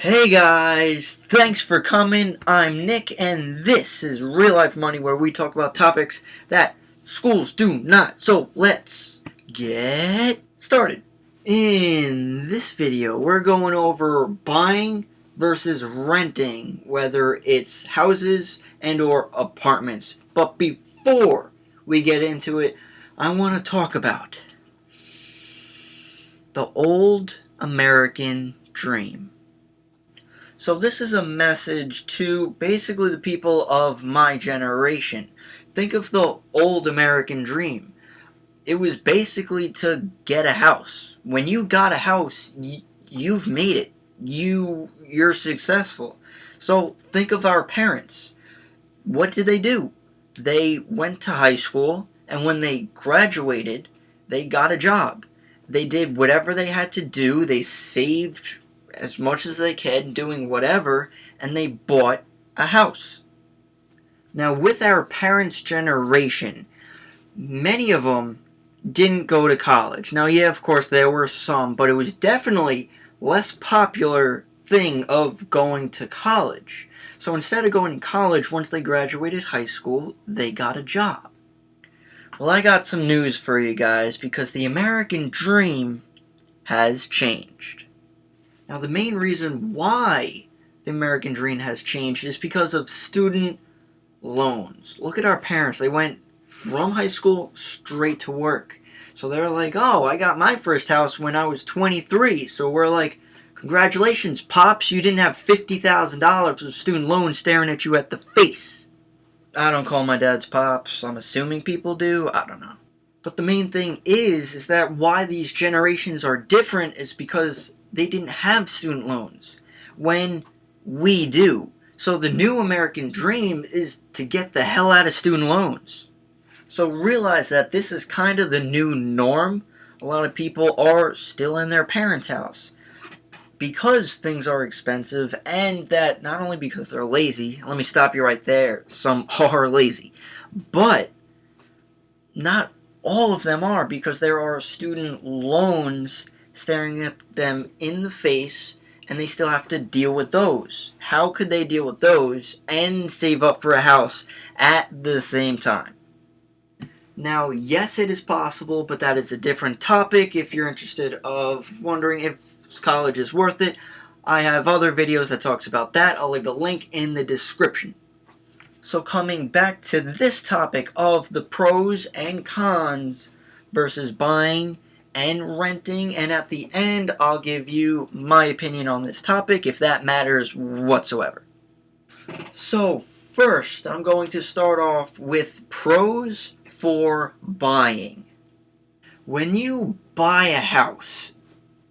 Hey guys, thanks for coming. I'm Nick and this is Real Life Money, where we talk about topics that schools do not. So let's get started. In this video, we're going over buying versus renting, whether it's houses and or apartments. But before we get into it, I want to talk about the old American dream. So this is a message to basically the people of my generation. Think of the old American dream. It was basically to get a house. When you got a house, you've made it. You're successful. So think of our parents. What did they do? They went to high school, and when they graduated, they got a job. They did whatever they had to do. They saved as much as they can, doing whatever, and they bought a house. Now, with our parents' generation, many of them didn't go to college. Now, yeah, of course, there were some, but it was definitely less popular thing of going to college. So instead of going to college, once they graduated high school, they got a job. Well, I got some news for you guys, because the American dream has changed. Now, the main reason why the American dream has changed is because of student loans. Look at our parents. They went from high school straight to work. So they're like, oh, I got my first house when I was 23. So we're like, congratulations, Pops. You didn't have $50,000 of student loans staring at you at the face. I don't call my dad's Pops. I'm assuming people do. I don't know. But the main thing is that why these generations are different is because they didn't have student loans when we do. So the new American dream is to get the hell out of student loans. So realize that this is kind of the new norm. A lot of people are still in their parents' house because things are expensive, and that not only because they're lazy. Let me stop you right there. Some are lazy, but not all of them are, because there are student loans staring at them in the face, and they still have to deal with those. How could they deal with those and save up for a house at the same time? Now, yes, it is possible, but that is a different topic. If you're interested of wondering if college is worth it, I have other videos that talks about that. I'll leave a link in the description. So coming back to this topic of the pros and cons versus buying and renting, and at the end I'll give you my opinion on this topic, if that matters whatsoever. So first, I'm going to start off with pros for buying. When you buy a house,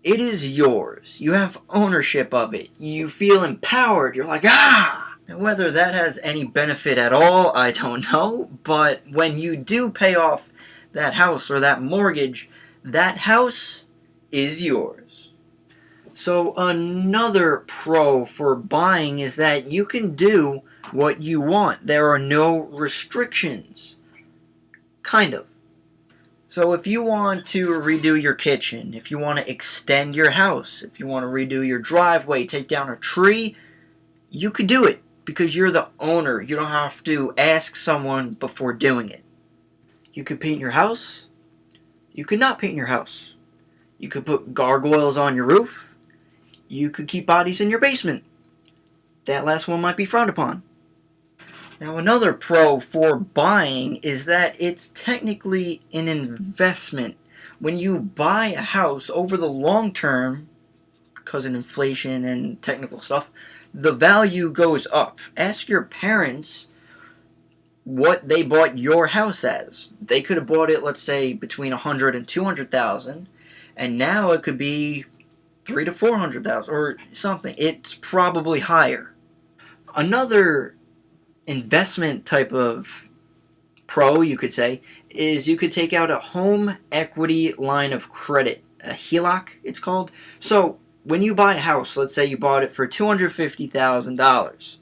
it is yours. You have ownership of it. You feel empowered. You're like, ah! Now, whether that has any benefit at all, I don't know, but when you do pay off that house or that mortgage, that house is yours. So another pro for buying is that you can do what you want. There are no restrictions. Kind of. So if you want to redo your kitchen, if you want to extend your house, if you want to redo your driveway, take down a tree, you could do it because you're the owner. You don't have to ask someone before doing it. You could paint your house. You could not paint your house. You could put gargoyles on your roof. You could keep bodies in your basement. That last one might be frowned upon. Now, another pro for buying is that it's technically an investment. When you buy a house over the long term, because of inflation and technical stuff, the value goes up. Ask your parents what they bought your house as. They could have bought it, let's say, between $100,000 and $200,000, and now it could be $300,000 to $400,000 or something. It's probably higher. Another investment type of pro, you could say, is you could take out a home equity line of credit, a HELOC it's called. So when you buy a house, let's say you bought it for $250,000,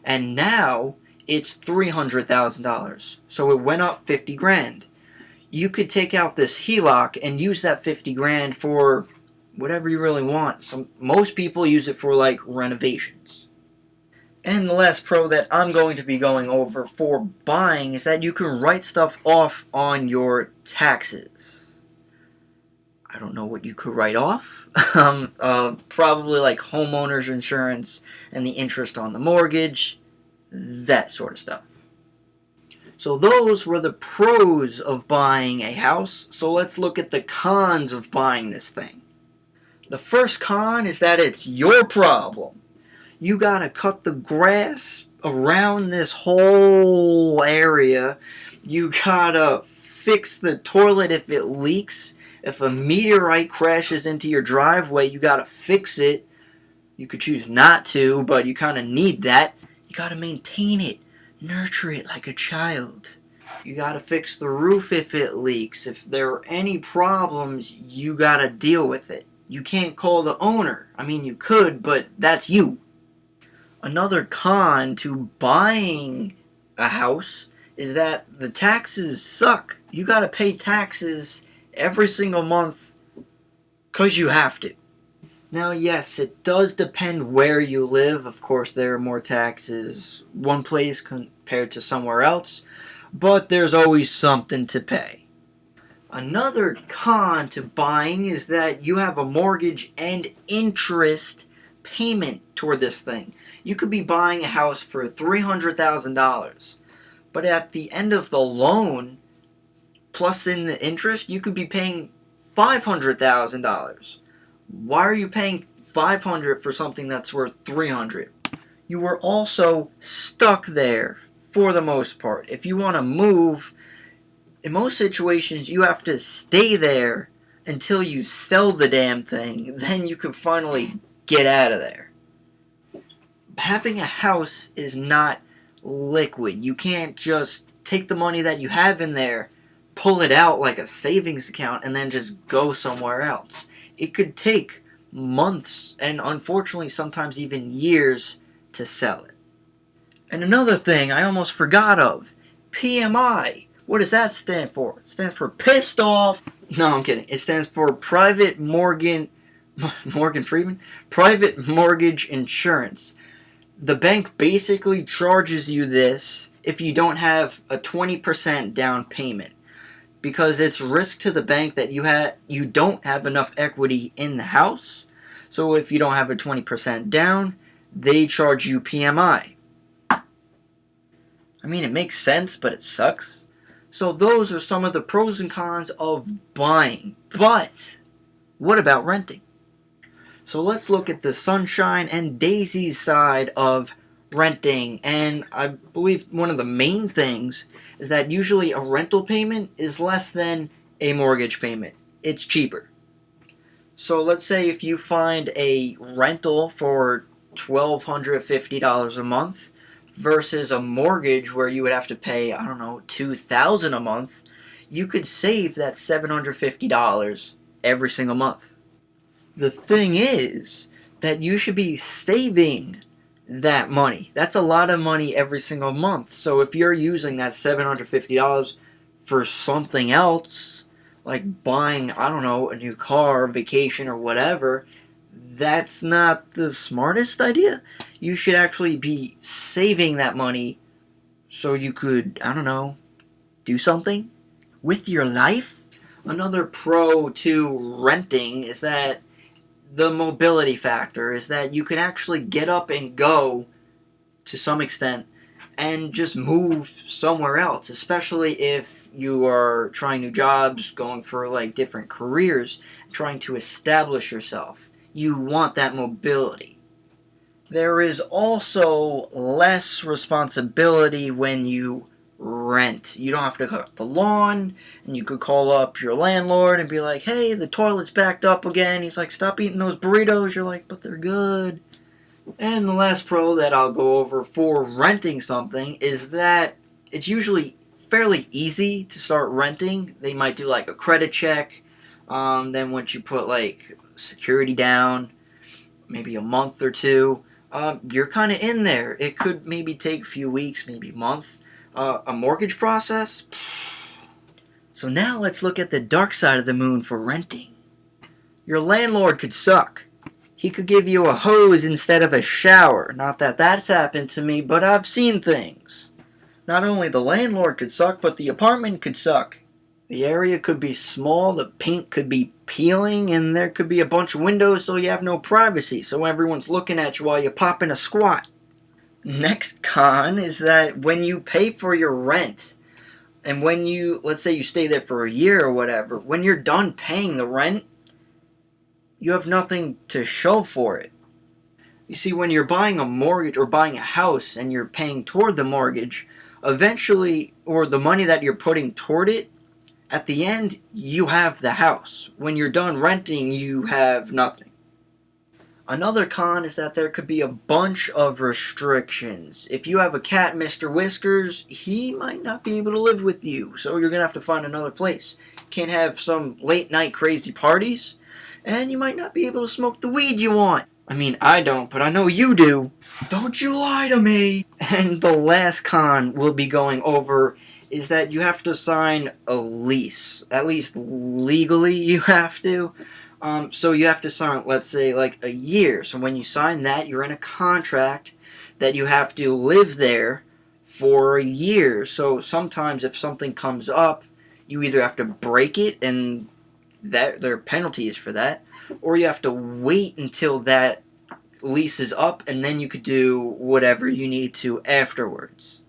and now it's $300,000, so it went up 50 grand. You could take out this HELOC and use that 50 grand for whatever you really want. Most people use it for like renovations. And the last pro that I'm going to be going over for buying is that you can write stuff off on your taxes. I don't know what you could write off. Probably like homeowners insurance and the interest on the mortgage, that sort of stuff. So those were the pros of buying a house. So let's look at the cons of buying this thing. The first con is that it's your problem. You gotta cut the grass around this whole area. You gotta fix the toilet if it leaks. If a meteorite crashes into your driveway, you gotta fix it. You could choose not to, but you kind of need that. You gotta maintain it. Nurture it like a child. You gotta fix the roof if it leaks. If there are any problems, you gotta deal with it. You can't call the owner. I mean, you could, but that's you. Another con to buying a house is that the taxes suck. You gotta pay taxes every single month because you have to. Now, yes, it does depend where you live. Of course, there are more taxes one place compared to somewhere else, but there's always something to pay. Another con to buying is that you have a mortgage and interest payment toward this thing. You could be buying a house for $300,000, but at the end of the loan, plus in the interest, you could be paying $500,000. Why are you paying $500 for something that's worth $300? You were also stuck there for the most part. If you want to move, in most situations, you have to stay there until you sell the damn thing. Then you can finally get out of there. Having a house is not liquid. You can't just take the money that you have in there, pull it out like a savings account, and then just go somewhere else. It could take months and unfortunately sometimes even years to sell it. And another thing I almost forgot of, PMI. What does that stand for? It stands for pissed off. No, I'm kidding. It stands for Private Morgan Freeman? Private Mortgage Insurance. The bank basically charges you this if you don't have a 20% down payment, because it's risk to the bank that you don't have enough equity in the house. So if you don't have a 20% down, they charge you PMI. I mean, it makes sense, but it sucks. So those are some of the pros and cons of buying. But what about renting? So let's look at the sunshine and daisies side of renting. And I believe one of the main things is that usually a rental payment is less than a mortgage payment. It's cheaper. So let's say if you find a rental for $1,250 a month versus a mortgage where you would have to pay, I don't know, $2,000 a month, you could save that $750 every single month. The thing is that you should be saving that money. That's a lot of money every single month. So if you're using that $750 for something else, like buying, I don't know, a new car, vacation, or whatever, that's not the smartest idea. You should actually be saving that money so you could, I don't know, do something with your life. Another pro to renting is that the mobility factor is that you can actually get up and go to some extent and just move somewhere else, especially if you are trying new jobs, going for like different careers, trying to establish yourself. You want that mobility. There is also less responsibility when you rent. You don't have to cut the lawn, and you could call up your landlord and be like, hey, the toilet's backed up again. He's like, stop eating those burritos. You're like, but they're good. And the last pro that I'll go over for renting something is that it's usually fairly easy to start renting. They might do like a credit check. Then once you put like security down, maybe a month or two, you're kind of in there. It could maybe take a few weeks, maybe a month. A mortgage process. So now let's look at the dark side of the moon for renting. Your landlord could suck. He could give you a hose instead of a shower. Not that that's happened to me, but I've seen things. Not only the landlord could suck, but the apartment could suck. The area could be small, the paint could be peeling, and there could be a bunch of windows so you have no privacy, so everyone's looking at you while you're popping a squat. Next con is that when you pay for your rent, and when you, let's say you stay there for a year or whatever, when you're done paying the rent, you have nothing to show for it. You see, when you're buying a mortgage or buying a house and you're paying toward the mortgage, eventually, or the money that you're putting toward it, at the end, you have the house. When you're done renting, you have nothing. Another con is that there could be a bunch of restrictions. If you have a cat, Mr. Whiskers, he might not be able to live with you, so you're going to have to find another place. Can't have some late night crazy parties, and you might not be able to smoke the weed you want. I mean, I don't, but I know you do. Don't you lie to me! And the last con we'll be going over is that you have to sign a lease. At least legally you have to. So you have to sign, let's say, like a year. So when you sign that, you're in a contract that you have to live there for a year. So sometimes if something comes up, you either have to break it, and that there are penalties for that, or you have to wait until that lease is up, and then you could do whatever you need to afterwards.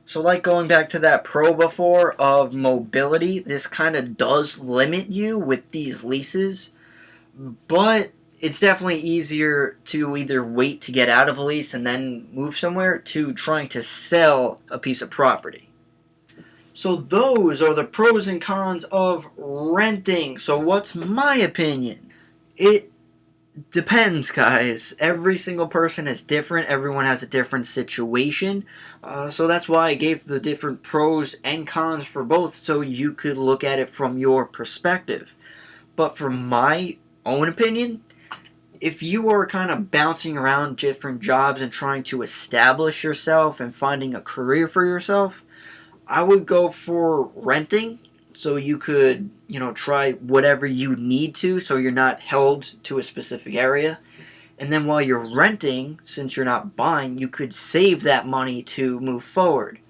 So like going back to that pro before of mobility, this kind of does limit you with these leases, but it's definitely easier to either wait to get out of a lease and then move somewhere to trying to sell a piece of property. So those are the pros and cons of renting. So what's my opinion? It depends, guys. Every single person is different. Everyone has a different situation. So that's why I gave the different pros and cons for both, so you could look at it from your perspective. But from my own opinion, if you are kind of bouncing around different jobs and trying to establish yourself and finding a career for yourself, I would go for renting. So you could, try whatever you need to, so you're not held to a specific area. And then while you're renting, since you're not buying, you could save that money to move forward.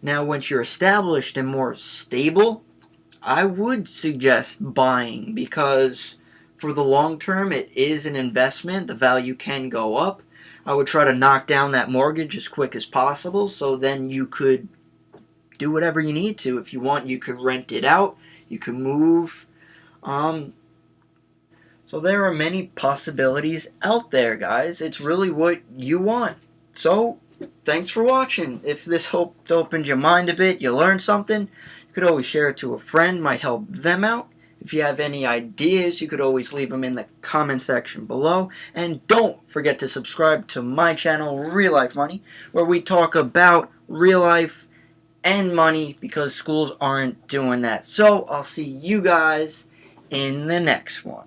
Now, once you're established and more stable, I would suggest buying, because for the long term, it is an investment. The value can go up. I would try to knock down that mortgage as quick as possible, so then you could do whatever you need to. If you want, you could rent it out. You could move. So there are many possibilities out there, guys. It's really what you want. So, thanks for watching. If this helped open your mind a bit, you learned something, you could always share it to a friend. Might help them out. If you have any ideas, you could always leave them in the comment section below. And don't forget to subscribe to my channel, Real Life Money, where we talk about real life and money, because schools aren't doing that. So I'll see you guys in the next one.